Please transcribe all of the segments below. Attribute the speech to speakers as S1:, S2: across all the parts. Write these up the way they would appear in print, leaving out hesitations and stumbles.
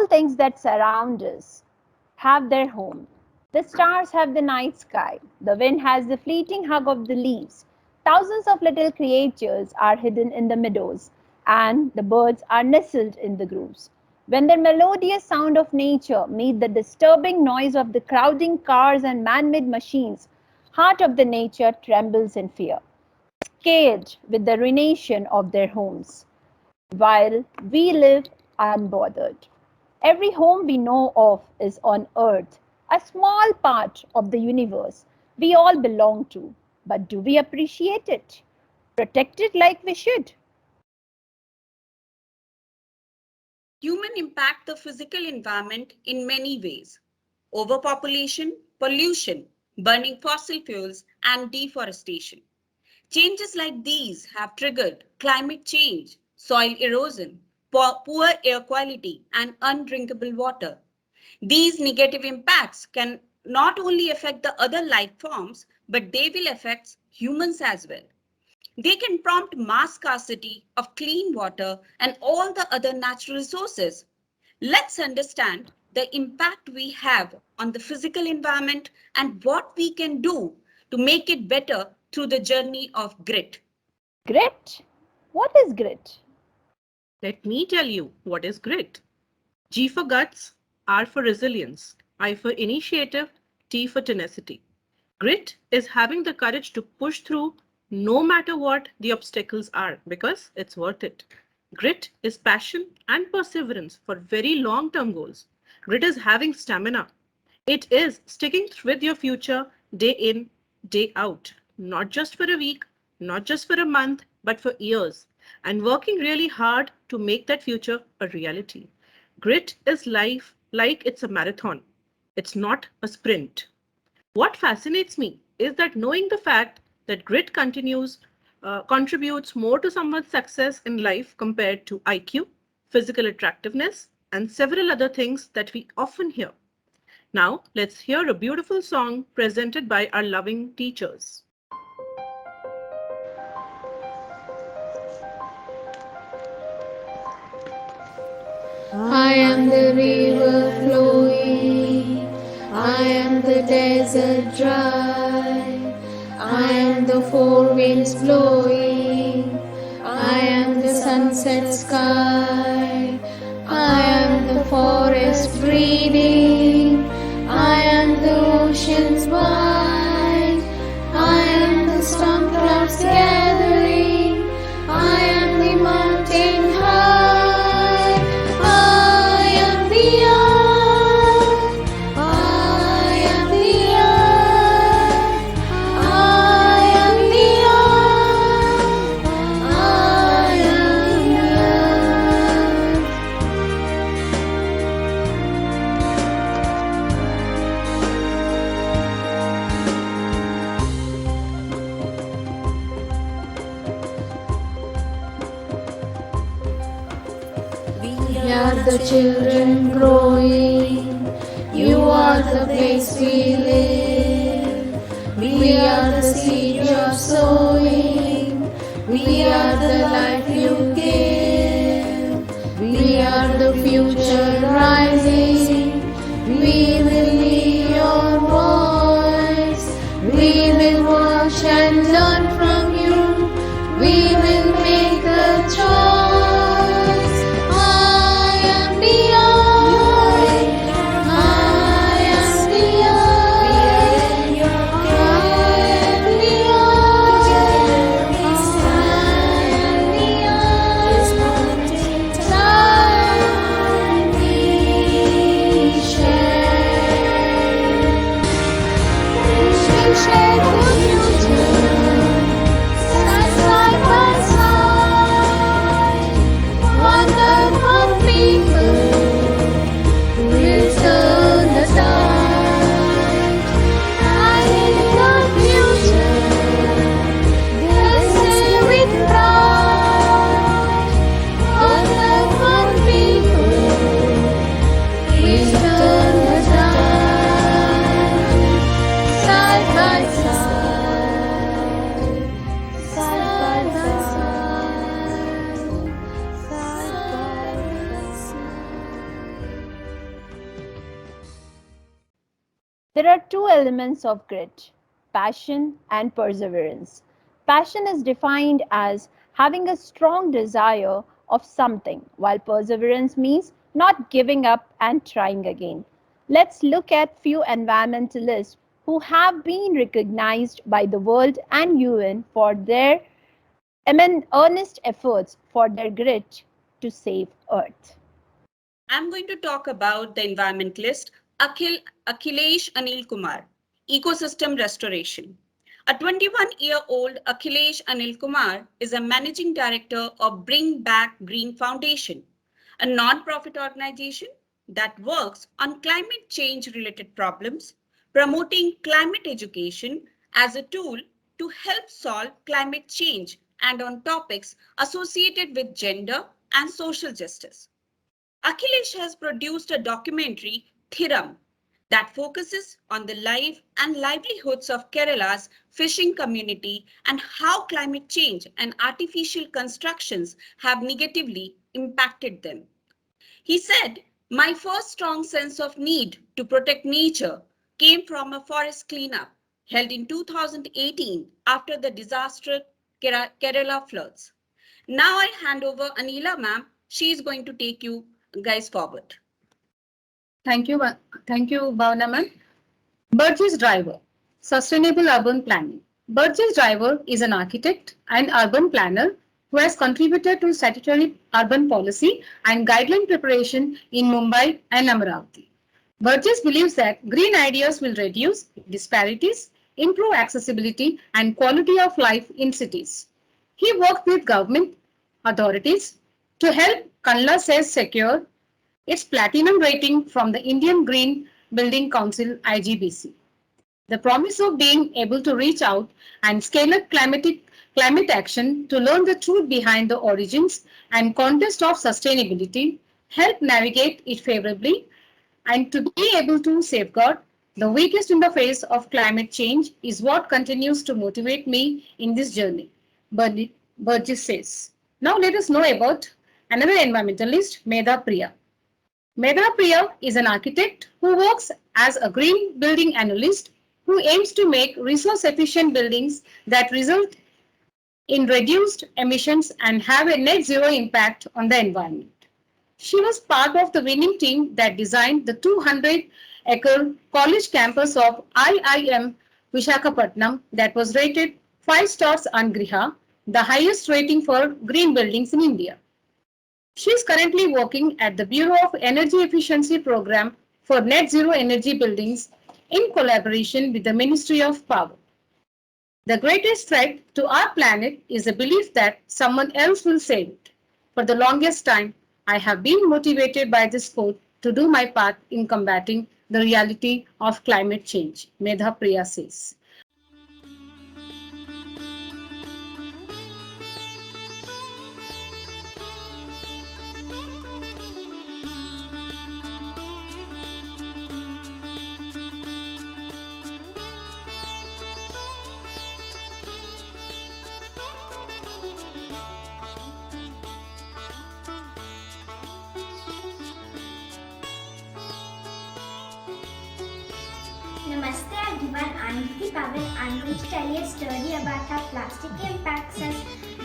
S1: all things that surround us have their home. The stars have the night sky. The wind has the fleeting hug of the leaves. Thousands of little creatures are hidden in the meadows, and the birds are nestled in the groves. When the melodious sound of nature meet the disturbing noise of the crowding cars and man-made machines, heart of the nature trembles in fear, scared with the ruination of their homes, while we live unbothered. Every home we know of is on earth, a small part of the universe we all belong to. But do we appreciate it? Protect it like we should?
S2: Human impact the physical environment in many ways. Overpopulation, pollution, burning fossil fuels, and deforestation. Changes like these have triggered climate change, soil erosion, poor air quality, and undrinkable water. These negative impacts can not only affect the other life forms, but they will affect humans as well. They can prompt mass scarcity of clean water and all the other natural resources. Let's understand the impact we have on the physical environment and what we can do to make it better through the journey of grit.
S1: Grit? What is grit?
S3: Let me tell you what is grit. G for guts, R for resilience, I for initiative, T for tenacity. Grit is having the courage to push through no matter what the obstacles are because it's worth it. Grit is passion and perseverance for very long-term goals. Grit is having stamina. It is sticking with your future day in, day out, not just for a week, not just for a month, but for years, and working really hard to make that future a reality. Grit is life like it's a marathon. It's not a sprint. What fascinates me is that knowing the fact that grit contributes more to someone's success in life compared to IQ, physical attractiveness, and several other things that we often hear. Now, let's hear a beautiful song presented by our loving teachers.
S4: I am the river flowing, I am the desert dry, I am the four winds blowing, I am the sunset sky, I am the forest breathing, I am the oceans wide, I am the storm clouds gathering, I am the mountain high. We are the children growing, you are the place we live. We are the seed you're sowing, we are the life you give. We are the future rising, we will be your voice. We will watch and learn from you, we will make a choice. I am the earth, I am the earth,
S1: There are two elements of grit: passion and perseverance. Passion is defined as having a strong desire of something, while perseverance means not giving up and trying again. Let's look at few environmentalists who have been recognized by the world and UN for their earnest efforts for their grit to save Earth.
S2: I'm going to talk about the environmentalist Akhilesh Anil Kumar, ecosystem restoration. A 21-year-old Akhilesh Anil Kumar is a managing director of Bring Back Green Foundation, a non-profit organization that works on climate change related problems, promoting climate education as a tool to help solve climate change and on topics associated with gender and social justice. Akhilesh has produced a documentary, Thiram, that focuses on the life and livelihoods of Kerala's fishing community and how climate change and artificial constructions have negatively impacted them. He said, "My first strong sense of need to protect nature came from a forest cleanup held in 2018 after the disastrous Kerala floods. Now I hand over Anila ma'am. She is going to take you guys forward."
S5: Thank you, Bhavna ma'am. Burgess Driver, Sustainable Urban Planning. Burgess Driver is an architect and urban planner who has contributed to statutory urban policy and guideline preparation in Mumbai and Amaravati. Burgess believes that green ideas will reduce disparities, improve accessibility and quality of life in cities. He worked with government authorities to help Kanla says secure its platinum rating from the Indian Green Building Council IGBC. The promise of being able to reach out and scale up climate action to learn the truth behind the origins and context of sustainability, help navigate it favorably, and to be able to safeguard the weakest in the face of climate change is what continues to motivate me in this journey, Burgess says. Now let us know about another environmentalist, Medha Priya. Medha Priya is an architect who works as a green building analyst who aims to make resource-efficient buildings that result in reduced emissions and have a net zero impact on the environment. She was part of the winning team that designed the 200-acre college campus of IIM Vishakhapatnam that was rated 5 stars on Griha, the highest rating for green buildings in India. She is currently working at the Bureau of Energy Efficiency Program for Net Zero Energy Buildings in collaboration with the Ministry of Power. The greatest threat to our planet is the belief that someone else will save it. For the longest time, I have been motivated by this quote to do my part in combating the reality of climate change, Medha Priya says.
S6: Namaste everyone, I'm Kriti Pavel. I'm going to tell you a story about how plastic impacts us.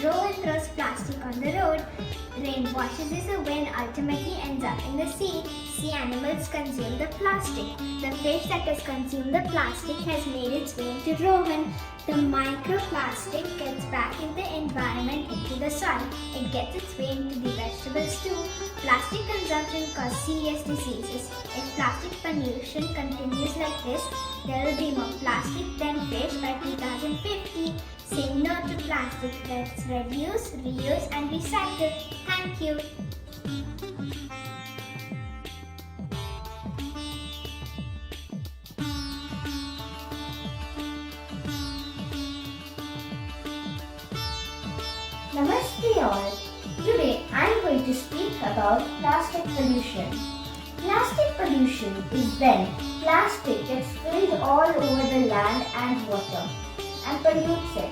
S6: Rowan throws plastic on the road. Rain washes it away and ultimately ends up in the sea. Sea animals consume the plastic. The fish that has consumed the plastic has made its way into Rowan. The microplastic gets back in the environment into the soil. It gets its way into the vegetables too. Plastic consumption causes serious diseases. If plastic pollution continues like this, there will be more plastic than fish by 2050. Say no to plastic. Let's reduce, reuse and recycle. Thank you.
S7: Namaste all. Today I am going to speak about plastic pollution. Plastic pollution is when plastic gets spilled all over the land and water and pollutes it.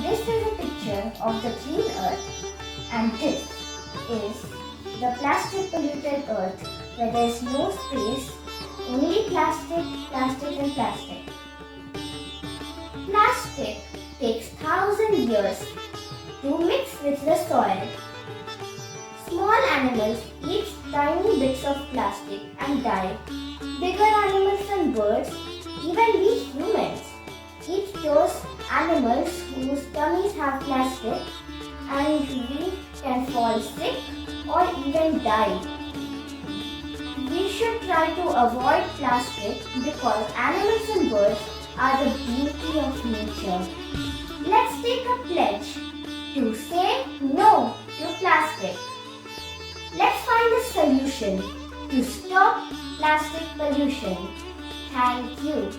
S7: This is a picture of the clean earth and this is the plastic polluted earth where there is no space
S6: Only plastic, plastic and plastic. Plastic takes 1,000 years to mix with the soil. Small animals eat tiny bits of plastic and die. Bigger animals and birds, even we humans, eat those animals whose tummies have plastic, and we can fall sick or even die. We should try to avoid plastic because animals and birds are the beauty of nature. Let's take a pledge to say no to plastic. Let's find a solution to stop plastic pollution. Thank you.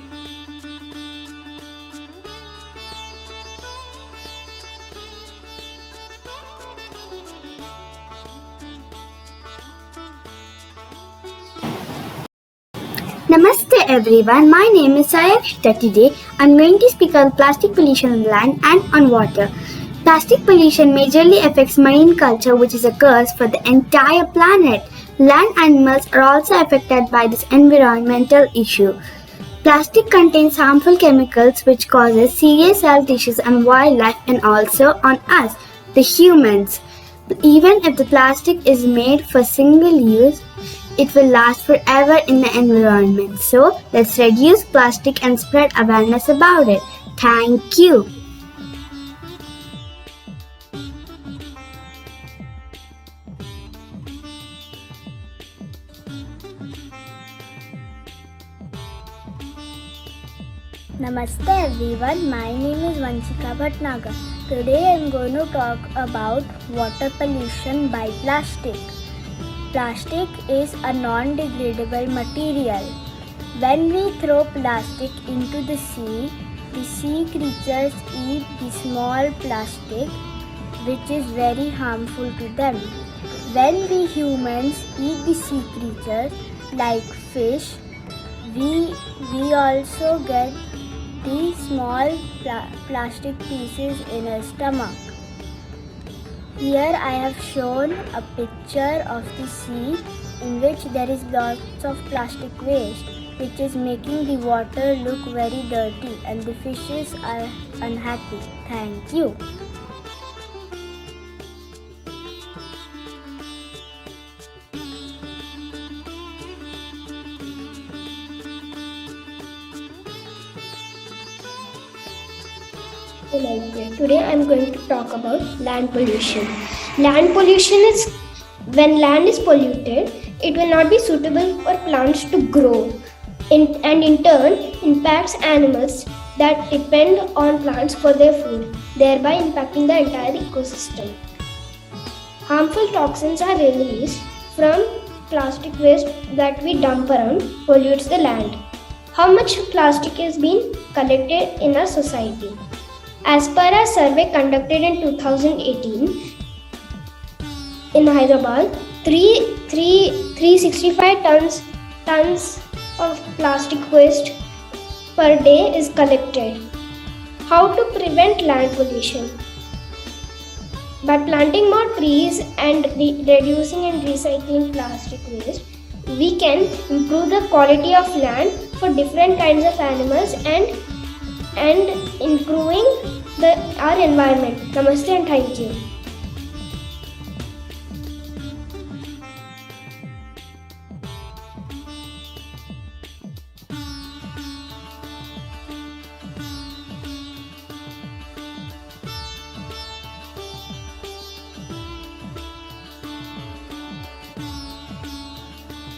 S8: Namaste everyone, my name is Sayakshita. Today I'm going to speak on plastic pollution on land and on water. Plastic pollution majorly affects marine culture, which is a curse for the entire planet. Land animals are also affected by this environmental issue. Plastic contains harmful chemicals which causes serious health issues on wildlife and also on us, the humans. Even if the plastic is made for single use, it will last forever in the environment. So let's reduce plastic and spread awareness about it. Thank you.
S9: Namaste everyone, my name is Vanshika Bhatnagar. Today I am going to talk about water pollution by plastic. Plastic is a non-degradable material. When we throw plastic into the sea creatures eat the small plastic, which is very harmful to them. When we humans eat the sea creatures like fish, we also get the small plastic pieces in our stomach. Here I have shown a picture of the sea in which there is lots of plastic waste, which is making the water look very dirty and the fishes are unhappy. Thank you.
S10: Today I am going to talk about land pollution. Land pollution is when land is polluted, it will not be suitable for plants to grow and in turn impacts animals that depend on plants for their food, thereby impacting the entire ecosystem. Harmful toxins are released from plastic waste that we dump around, pollutes the land. How much plastic is being collected in our society? As per a survey conducted in 2018 in Hyderabad, 365 tons of plastic waste per day is collected. How to prevent land pollution? By planting more trees and reducing and recycling plastic waste, we can improve the quality of land for different kinds of animals and improving our environment. Namaste and thank you.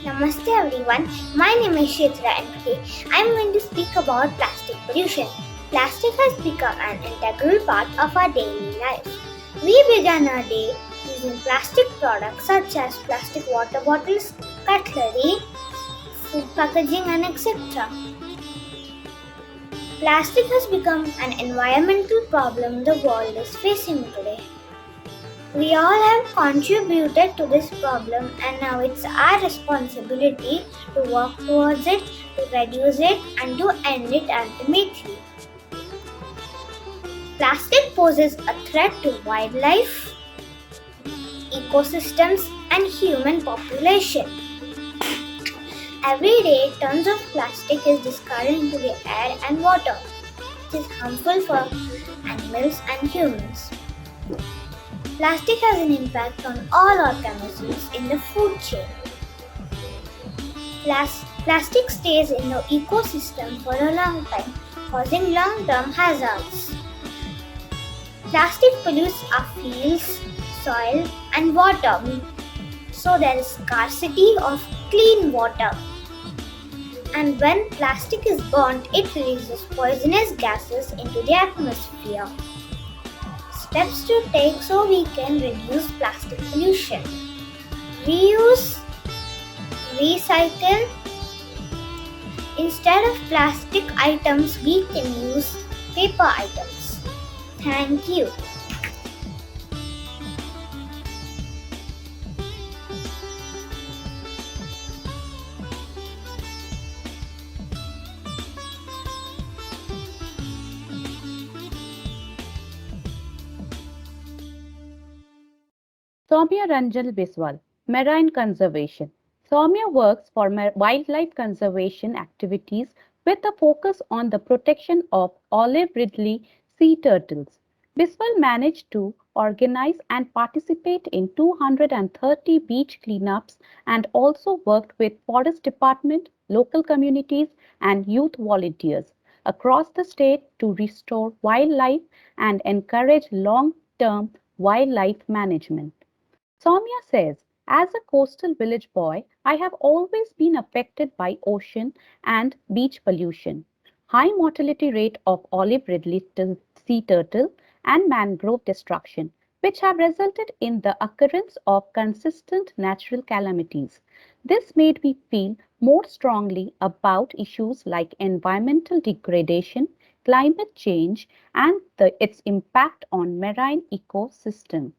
S8: Namaste everyone, my name is Shetra and today I am going to speak about plastic pollution. Plastic has become an integral part of our daily life. We begin our day using plastic products such as plastic water bottles, cutlery, food packaging and etc. Plastic has become an environmental problem the world is facing today. We all have contributed to this problem and now it's our responsibility to work towards it, to reduce it and to end it ultimately. Plastic poses a threat to wildlife, ecosystems and human population.
S9: Every day, tons of plastic is discarded into the air and water, which is harmful for animals and humans. Plastic has an impact on all organisms in the food chain. Plastic stays in the ecosystem for a long time, causing long-term hazards. Plastic pollutes our fields, soil, and water, so there is scarcity of clean water. And when plastic is burnt, it releases poisonous gases into the atmosphere. Steps to take so we can reduce plastic pollution. Reuse, recycle. Instead of plastic items, we can use paper items. Thank you.
S11: Soumya Ranjan Biswal, Marine Conservation. Soumya works for wildlife conservation activities with a focus on the protection of olive ridley sea turtles. Biswal managed to organize and participate in 230 beach cleanups and also worked with Forest Department, local communities and youth volunteers across the state to restore wildlife and encourage long-term wildlife management. Soumya says, as a coastal village boy, I have always been affected by ocean and beach pollution, high mortality rate of olive ridley sea turtle and mangrove destruction, which have resulted in the occurrence of consistent natural calamities. This made me feel more strongly about issues like environmental degradation, climate change, and its impact on marine ecosystem.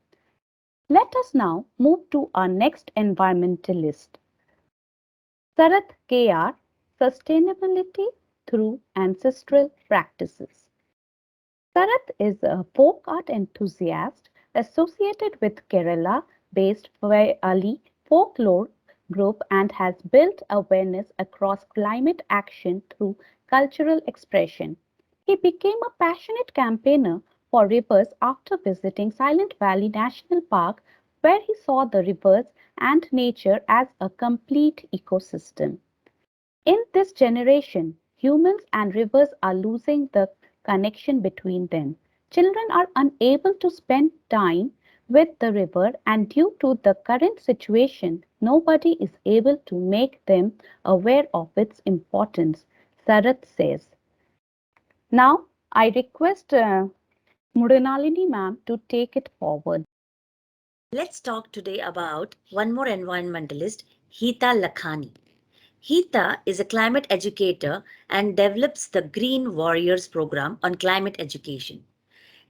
S11: Let us now move to our next environmentalist, Sarath KR, Sustainability through Ancestral Practices. Sarath is a folk art enthusiast associated with Kerala-based Valley Folklore Group and has built awareness across climate action through cultural expression. He became a passionate campaigner for rivers after visiting Silent Valley National Park, where he saw the rivers and nature as a complete ecosystem. In this generation, humans and rivers are losing the connection between them. Children are unable to spend time with the river, and due to the current situation, nobody is able to make them aware of its importance, Sarath says. Now, I request Mudunalini ma'am to take it forward.
S12: Let's talk today about one more environmentalist, Hita Lakhani. Hita is a climate educator and develops the Green Warriors program on climate education.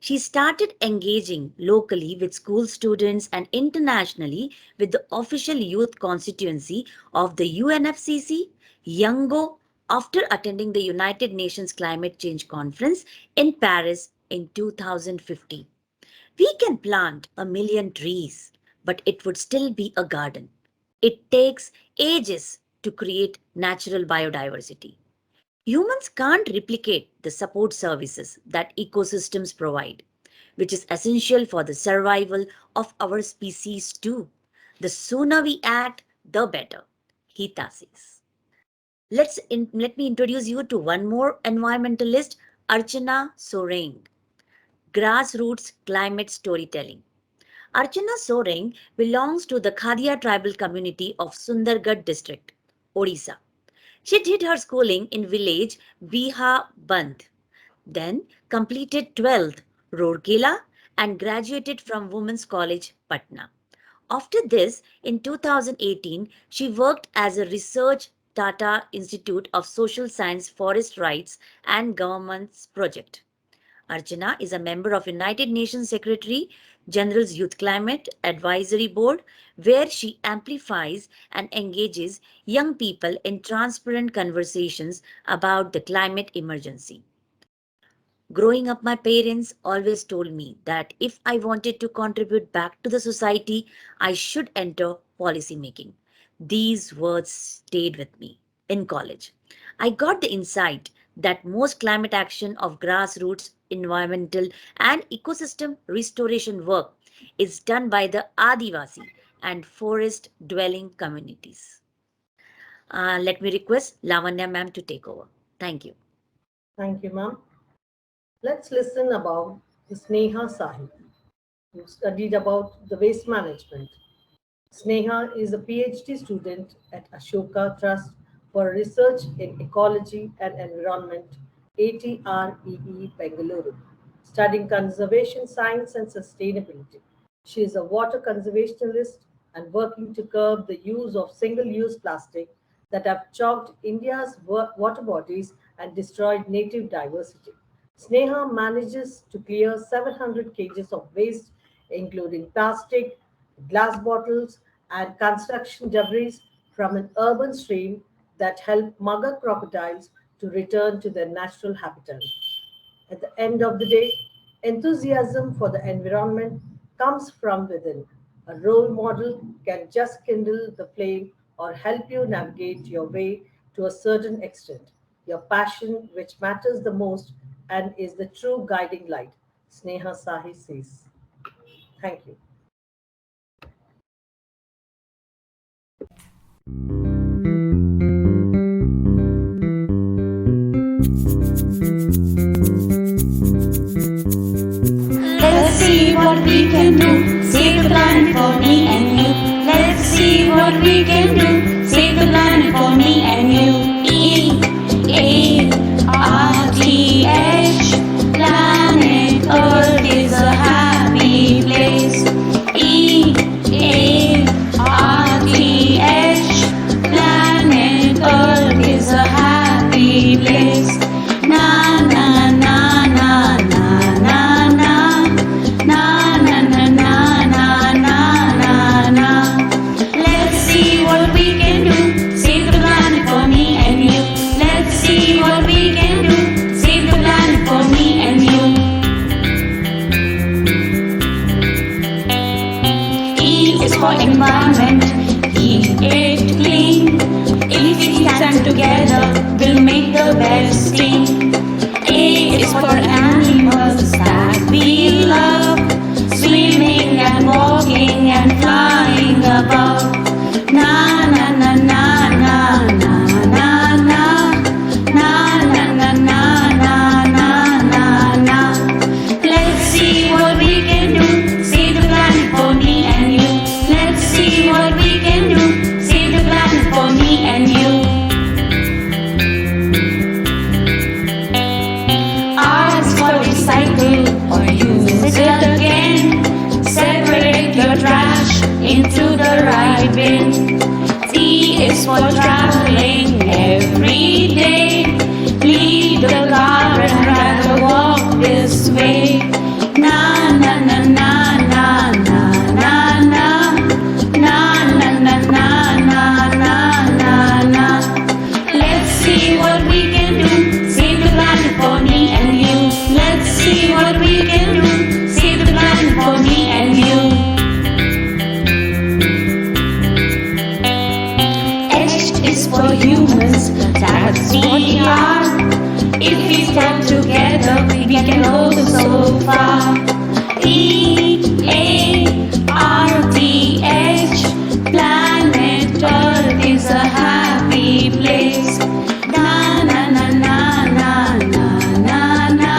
S12: She started engaging locally with school students and internationally with the official youth constituency of the UNFCCC, Yango, after attending the United Nations Climate Change Conference in Paris in 2015. We can plant 1,000,000 trees, but it would still be a garden. It takes ages to create natural biodiversity. Humans can't replicate the support services that ecosystems provide, which is essential for the survival of our species too. The sooner we act, the better, Hita says. Let me introduce you to one more environmentalist, Archana Soreng. Grassroots climate storytelling. Archana Soreng belongs to the Khadia tribal community of Sundargarh district, Odisha. She did her schooling in village Biha Bandh, then completed 12th Rourkela and graduated from Women's College, Patna. After this, in 2018, she worked as a research Tata Institute of Social Science Forest Rights and Government's project. Archana is a member of United Nations Secretary General's Youth Climate Advisory Board, where she amplifies and engages young people in transparent conversations about the climate emergency. Growing up, my parents always told me that if I wanted to contribute back to the society, I should enter policy making. These words stayed with me. in college. I got the insight that most climate action of grassroots environmental and ecosystem restoration work is done by the Adivasi and forest dwelling communities. Let me request Lavanya ma'am to take over. Thank you.
S13: Thank you, ma'am. Let's listen about Sneha Sahi, who studied about the waste management. Sneha is a PhD student at Ashoka Trust for Research in Ecology and Environment, ATREE, Bengaluru, studying conservation science and sustainability. She is a water conservationist and working to curb the use of single-use plastic that have choked India's water bodies and destroyed native diversity. Sneha manages to clear 700 kgs of waste, including plastic, glass bottles, and construction debris from an urban stream that help mugger crocodiles to return to their natural habitat. At the end of the day, enthusiasm for the environment comes from within. A role model can just kindle the flame or help you navigate your way to a certain extent. Your passion, which matters the most and is the true guiding light, Sneha Sahi says. Thank you.
S4: Let's see what we can do. Save the planet for me and you. Let's see what we can do. Save the planet for me and you. EARTH. Planet Earth is a happy place. EARTH. Planet Earth is a happy place. Na na na na na na na na na na na na na na na. Let's see what we can do. Save the planet for me and you. Let's see what we can do. Save the planet for me and you. E is for environment. Keep it clean. If we stand together, we'll make the best team. A is for animals that we love, swimming and walking and flying above. Na na na na na na na na na na na na na na na na. Let's see what we can do. Save the planet for me and you. Let's see what we can do. Save the planet for me and you. For recycle or use it again. Separate your trash into the right bin. T is for traveling every day. Leave the car and rather walk this way. Na na na na na na na na na na na na na na na na. Let's see what we can do. Save the planet for me and you. Let's see what we can do. Save the planet for me and you. H is for humans. That's what we are. If we stand together, we can go so far. EARTH. Planet Earth is a happy place. Na na na na na na na na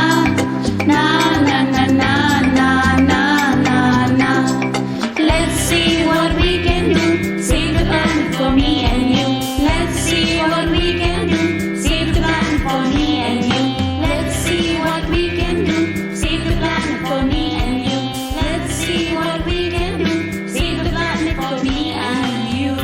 S4: na na na na na na na na. Let's see what we can do. Save the planet for me and you. Let's see what we can do. Save the planet for me and you. Let's see what we can do. Save the planet for me and you. Let's see what we can do. Save the planet for me and you.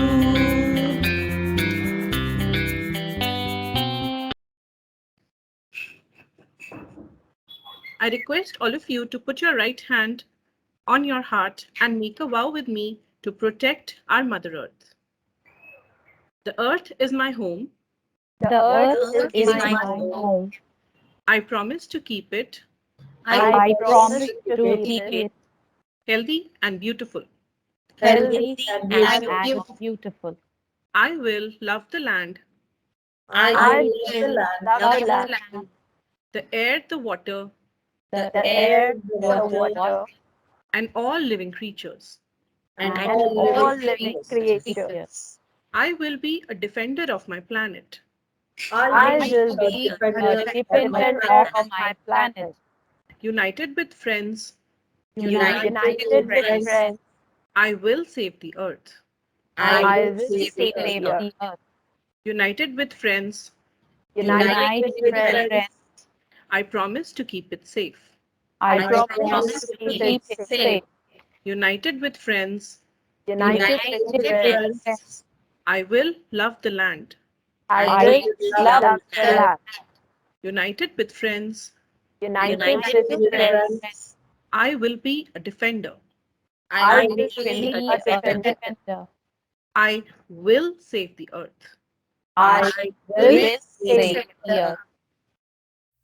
S3: I request all of you to put your right hand on your heart and make a vow with me to protect our Mother Earth. The earth is my home.
S11: The earth is my home.
S3: I promise to keep it
S11: I promise to keep it
S3: healthy and beautiful.
S11: healthy and beautiful.
S3: I will love the land
S13: I will love the land,
S1: love the land,
S3: the air, the water,
S1: the air, the water,
S3: and all living creatures.
S13: and
S1: and
S13: all
S1: all
S13: living
S1: living
S13: creatures.
S1: creatures.
S3: I will be a defender of my planet.
S1: I will be a defender of my planet.
S3: United with friends,
S1: United with friends,
S3: I will save the earth.
S1: I will save the earth.
S3: United with friends,
S1: United with friends,
S3: I promise to keep it safe.
S1: I promise to keep it safe.
S3: United with friends,
S1: United with friends,
S3: I will love the land.
S1: I will love the land.
S3: United with friends,
S1: United with friends,
S3: I will be a defender.
S1: I will be a defender.
S3: I will save the earth.
S1: I will save the earth.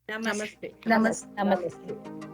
S3: Namaste.
S5: Namaste.
S1: Namaste.